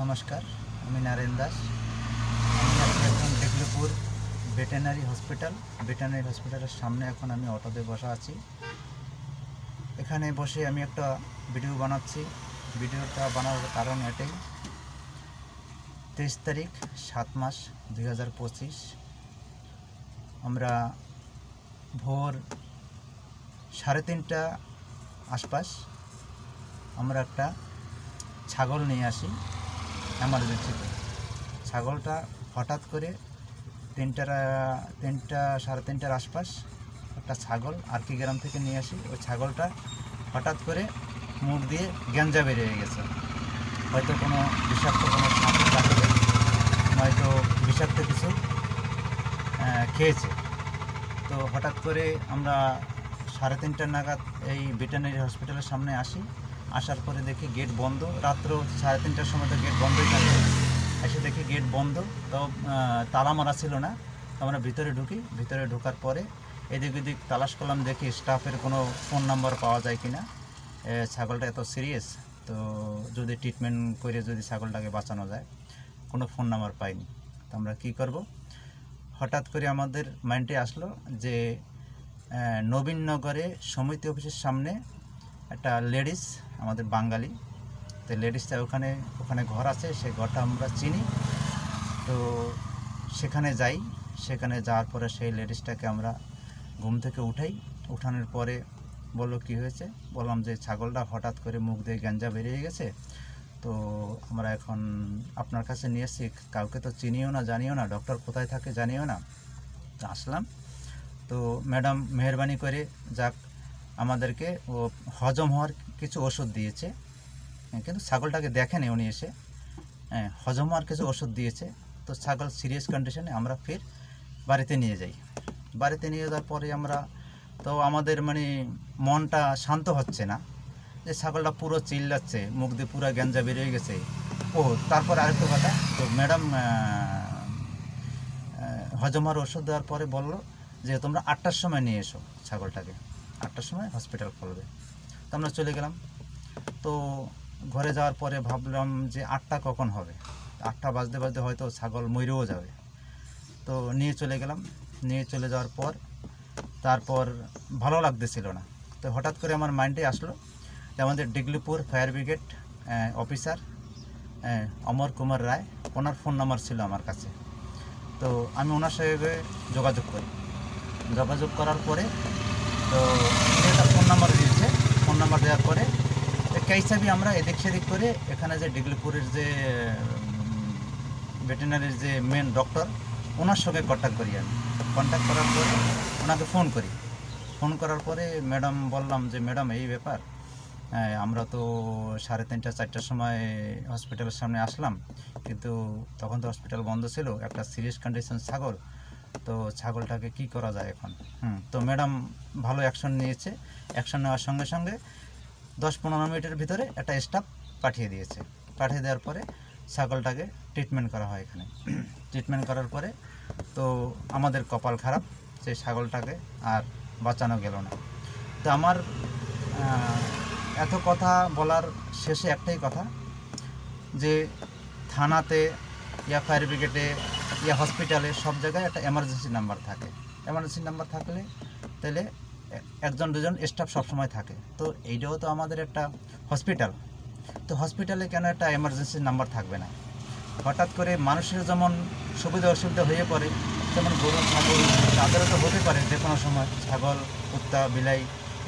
নমস্কার, আমি নারায়ণ দাস। আমি আছি এখন ডিগলিপুর ভেটেরিনারি হসপিটালের সামনে। এখন আমি অটোতে বসা আছি। এখানে বসে আমি একটা ভিডিও বানাচ্ছি। ভিডিওটা বানানোর কারণ এটাই, 23 তারিখ 7 মাস 2025 আমরা ভোর 3:30 আশপাশ আমরা একটা ছাগল নিয়ে আসি এমার্জেন্সিতে। ছাগলটা হঠাৎ করে 3:30 আশপাশ একটা ছাগল আরকি গ্রাম থেকে নিয়ে আসি। ওই ছাগলটা হঠাৎ করে মুখ দিয়ে গ্যাঞ্জা বেরিয়ে গেছে। হয়তো কোনো বিষাক্ত কোনো সাপ কাটবে, নয়তো বিষাক্ত কিছু খেয়েছে। তো হঠাৎ করে আমরা 3:30 নাগাদ এই ভেটেরিনারি হসপিটালের সামনে আসি। আসার পরে দেখি গেট বন্ধ। রাত্র 3:30টার সময় তো গেট বন্ধই থাকে। এসে দেখি গেট বন্ধ, তো তালা মারা ছিল না। আমরা ভিতরে ঢুকি। ভিতরে ঢোকার পরে এদিক ওদিক তালাশ করলাম, দেখি স্টাফের কোনো ফোন নাম্বার পাওয়া যায় কি না। ছাগলটা এত সিরিয়াস, তো যদি ট্রিটমেন্ট করে যদি ছাগলটাকে বাঁচানো যায়, কোনো ফোন নাম্বার পাইনি। তো আমরা কী করব? হঠাৎ করে আমাদের মাইন্ডে আসলো যে নবীননগরে সমিতি অফিসের সামনে একটা লেডিস, আমাদের বাঙালি, তো লেডিসটা ওখানে ঘর আছে। সেই ঘরটা আমরা চিনি। তো সেখানে যাই। সেখানে যাওয়ার পরে সেই লেডিসটাকে আমরা ঘুম থেকে উঠানোর পরে বললো কী হয়েছে। বললাম যে ছাগলটা হঠাৎ করে মুখ দিয়ে গ্যাঞ্জা বেরিয়ে গেছে, তো আমরা এখন আপনার কাছে নিয়ে এসেছি। কাউকে তো চিনিও না, জানিও না, ডক্টর কোথায় থাকে জানিও না। তো আসলাম। তো ম্যাডাম মেহরবানি করে যাক আমাদেরকে ও হজম হওয়ার কিছু ওষুধ দিয়েছে, কিন্তু ছাগলটাকে দেখেনি উনি এসে। হজম হওয়ার কিছু ওষুধ দিয়েছে। তো ছাগল সিরিয়াস কন্ডিশনে আমরা ফির বাড়িতে নিয়ে যাই। বাড়িতে নিয়ে যাওয়ার পরে আমরা তো আমাদের মনটা শান্ত হচ্ছে না, যে ছাগলটা পুরো চিল্লাচ্ছে, মুখ দিয়ে পুরো গ্যাঞ্জা বেরিয়ে গেছে। ও তারপর আরেকটা কথা, তো ম্যাডাম হজম হওয়ার ওষুধ দেওয়ার পরে বললো যে তোমরা 8টার সময় নিয়ে এসো ছাগলটাকে, 8টার সময় হসপিটাল খুলবে। তো আমরা চলে গেলাম। তো ঘরে যাওয়ার পরে ভাবলাম যে 8টা কখন হবে, 8টা বাজতে বাজতে হয়তো ছাগল মরেও যাবে। তো নিয়ে চলে গেলাম। নিয়ে চলে যাওয়ার পর তারপর ভালো লাগতেছিল না। তো হঠাৎ করে আমার মাইন্ডে আসলো যে আমাদের ডিগলিপুর ফায়ার ব্রিগেড অফিসার অমর কুমার রায়, ওনার ফোন নাম্বার ছিল আমার কাছে। তো আমি ওনার সঙ্গে যোগাযোগ করার পরে তো একটা ফোন নাম্বার দিয়েছে। ফোন নাম্বার দেওয়ার পরে সেই হিসাবে আমরা এদিক সেদিক করে এখানে যে ডিগলিপুরের যে ভেটেরিনারির যে মেন ডক্টর, ওনার সঙ্গে কন্ট্যাক্ট করি। আমি কন্ট্যাক্ট করার পরে ওনাকে ফোন করার পরে ম্যাডাম বললাম যে ম্যাডাম এই ব্যাপার, আমরা তো 3:30 4টার সময় হসপিটালের সামনে আসলাম, কিন্তু তখন তো হসপিটাল বন্ধ ছিল, একটা সিরিয়াস কন্ডিশন ছাগল, তো ছাগলটাকে কি করা যায় এখন। তো ম্যাডাম ভালো অ্যাকশন নিয়েছে। অ্যাকশন নেওয়ার সঙ্গে সঙ্গে 10-15 মিনিটের ভিতরে একটা স্টাফ পাঠিয়ে দিয়েছে। পাঠিয়ে দেওয়ার পরে ছাগলটাকে ট্রিটমেন্ট করা হয় এখানে। ট্রিটমেন্ট করার পরে তো আমাদের কপাল খারাপ, সেই ছাগলটাকে আর বাঁচানো গেল না। তো আমার এত কথা বলার শেষে একটাই কথা, যে থানাতে ইয়া ফায়ার ব্রিগেডে ইয়া হসপিটালে সব জায়গায় একটা এমার্জেন্সি নাম্বার থাকে। এমার্জেন্সি নাম্বার থাকলে তাহলে 1-2জন স্টাফ সবসময় থাকে। তো এইটাও তো আমাদের একটা হসপিটাল, তো হসপিটালে কেন একটা এমার্জেন্সি নাম্বার থাকবে না? হঠাৎ করে মানুষের যেমন সুবিধা অসুবিধা হয়ে পড়ে, যেমন গরু ছাগল তাদেরও তো হতে পারে যে কোনো সময়, ছাগল কুত্তা বিলাই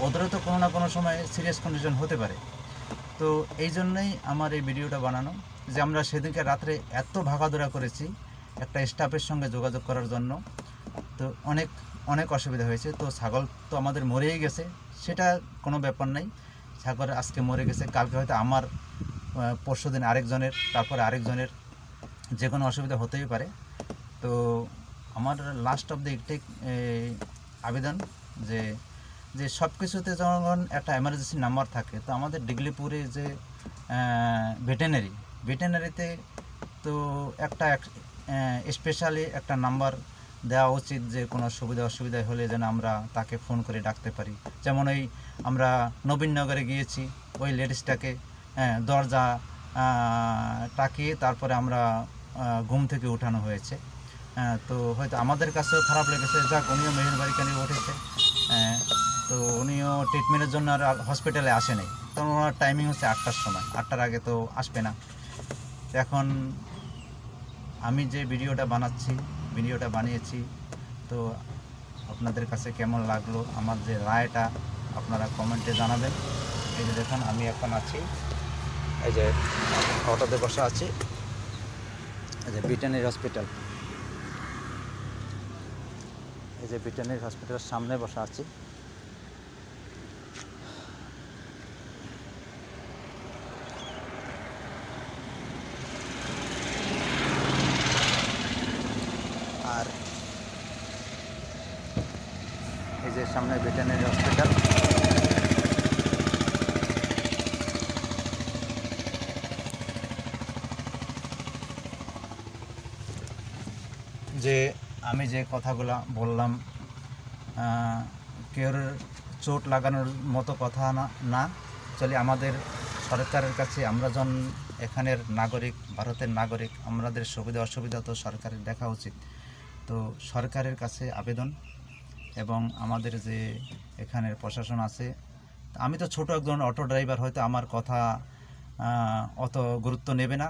ওদেরও তো কোনো না কোনো সময় সিরিয়াস কন্ডিশন হতে পারে। তো এই জন্যই আমার এই ভিডিওটা বানানো, যে আমরা সেদিনকে রাত্রে এত ভাগাদৌড়া করেছি একটা স্টাফের সঙ্গে যোগাযোগ করার জন্য, তো অনেক অসুবিধা হয়েছে। তো ছাগল তো আমাদের মরেই গেছে, সেটা কোনো ব্যাপার নাই। ছাগল আজকে মরে গেছে, কালকে হয়তো আমার, পরশুদিন আরেকজনের, তারপরে আরেকজনের, যে কোনো অসুবিধা হতেই পারে। তো আমার লাস্ট অফ দ্য একটাই আবেদন, যে সব কিছুতে যখন একটা এমার্জেন্সি নাম্বার থাকে, তো আমাদের ডিগলিপুরে যে ভেটেরিনারিতে তো একটা স্পেশালি একটা নাম্বার দেওয়া উচিত, যে কোনো সুবিধা অসুবিধা হলে যেন আমরা তাকে ফোন করে ডাকতে পারি। যেমন ওই আমরা নবীননগরে গিয়েছি, ওই লেডিসটাকে দরজা টাকি তারপরে আমরা ঘুম থেকে উঠানো হয়েছে। তো হয়তো আমাদের কাছেও খারাপ লেগেছে, যাক উনিও মেহেরবাড়িকে নিয়ে উঠেছে। তো উনিও ট্রিটমেন্টের জন্য আর হসপিটালে আসেনি, তখন ওনার টাইমিং হচ্ছে 8টার সময়, 8টার আগে তো আসবে না। এখন আমি যে ভিডিওটা বানিয়েছি, তো আপনাদের কাছে কেমন লাগলো, আমার যে রায়টা আপনারা কমেন্টে জানাবেন। এই যে দেখুন আমি এখন আছি, এই যে অটোতে বসা আছি, এই যে ব্রিটানির হসপিটাল, এই যে ব্রিটানির হসপিটালের সামনে বসা আছি। আর এই যে সামনে ব্রিটানির হসপিটাল। যে আমি যে কথাগুলো বললাম, কেউ চোট লাগানোর মতো কথা না চলে। আমাদের সরকারের কাছে, আমরা যখন এখানের নাগরিক, ভারতের নাগরিক, আমাদের সুবিধা অসুবিধা তো সরকারের দেখা উচিত। তো সরকারের কাছে আবেদন, এবং আমাদের যে এখানের প্রশাসন আছে, আমি তো ছোট একজন অটো ড্রাইভার, হয়তো আমার কথা অত গুরুত্ব নেবে না।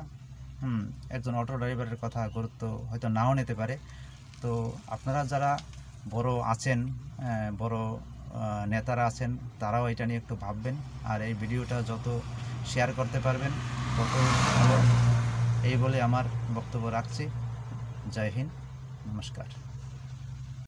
একজন অটো ড্রাইভারের কথা গুরুত্ব হয়তো নাও নিতে পারে। তো আপনারা যারা বড় আছেন, বড় নেতারা আছেন, তারাও এটা নিয়ে একটু ভাববেন, আর এই ভিডিওটা যত শেয়ার করতে পারবেন তত ভালো। এই বলে আমার বক্তব্য রাখছি। জয় হিন্দ, নমস্কার।